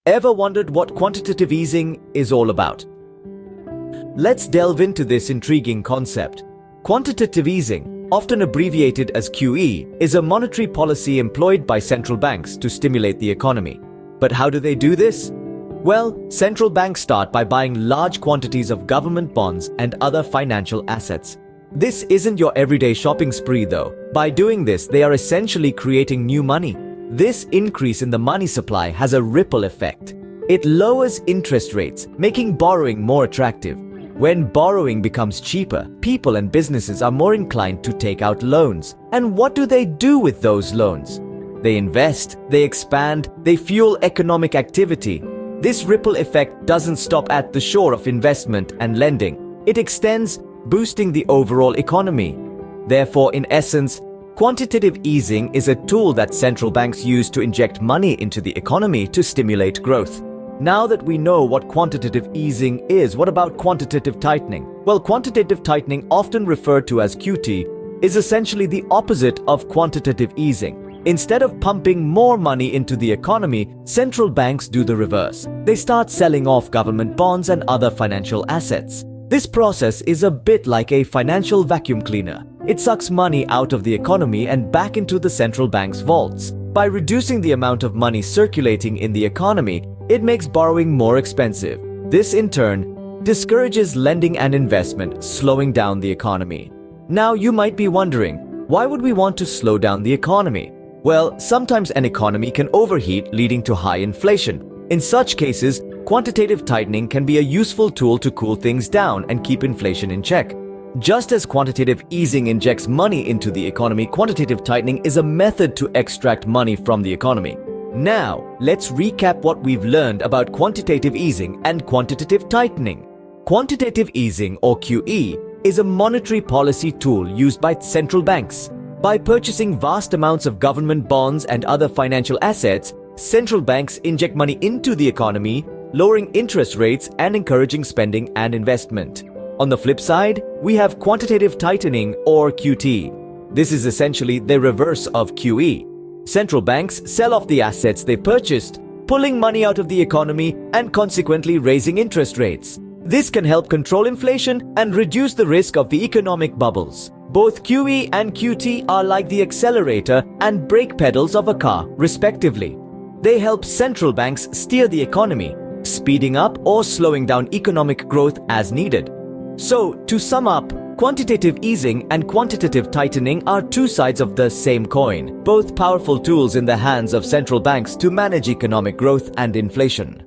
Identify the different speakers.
Speaker 1: Ever wondered what quantitative easing is all about? Let's delve into this intriguing concept. Quantitative easing, often abbreviated as QE, is a monetary policy employed by central banks to stimulate the economy. But how do they do this? Well, central banks start by buying large quantities of government bonds and other financial assets. This isn't your everyday shopping spree though. By doing this, they are essentially creating new money. This increase in the money supply has a ripple effect. It lowers interest rates, making borrowing more attractive. When borrowing becomes cheaper, people and businesses are more inclined to take out loans. And what do they do with those loans? They invest, they expand, they fuel economic activity. This ripple effect doesn't stop at the shore of investment and lending. It extends, boosting the overall economy. Therefore, in essence, quantitative easing is a tool that central banks use to inject money into the economy to stimulate growth. Now that we know what quantitative easing is, what about quantitative tightening? Well, quantitative tightening, often referred to as QT, is essentially the opposite of quantitative easing. Instead of pumping more money into the economy, central banks do the reverse. They start selling off government bonds and other financial assets. This process is a bit like a financial vacuum cleaner. It sucks money out of the economy and back into the central bank's vaults. By reducing the amount of money circulating in the economy, it makes borrowing more expensive. This, in turn, discourages lending and investment, slowing down the economy. Now, you might be wondering, why would we want to slow down the economy? Well, sometimes an economy can overheat, leading to high inflation. In such cases, quantitative tightening can be a useful tool to cool things down and keep inflation in check. Just as quantitative easing injects money into the economy, quantitative tightening is a method to extract money from the economy. Now, let's recap what we've learned about quantitative easing and quantitative tightening. Quantitative easing, or QE, is a monetary policy tool used by central banks. By purchasing vast amounts of government bonds and other financial assets, central banks inject money into the economy, lowering interest rates and encouraging spending and investment. On the flip side, we have quantitative tightening, or QT. This is essentially the reverse of QE. Central banks sell off the assets they purchased, pulling money out of the economy and consequently raising interest rates. This can help control inflation and reduce the risk of the economic bubbles. Both QE and QT are like the accelerator and brake pedals of a car, respectively. They help central banks steer the economy, speeding up or slowing down economic growth as needed. So, to sum up, quantitative easing and quantitative tightening are two sides of the same coin, both powerful tools in the hands of central banks to manage economic growth and inflation.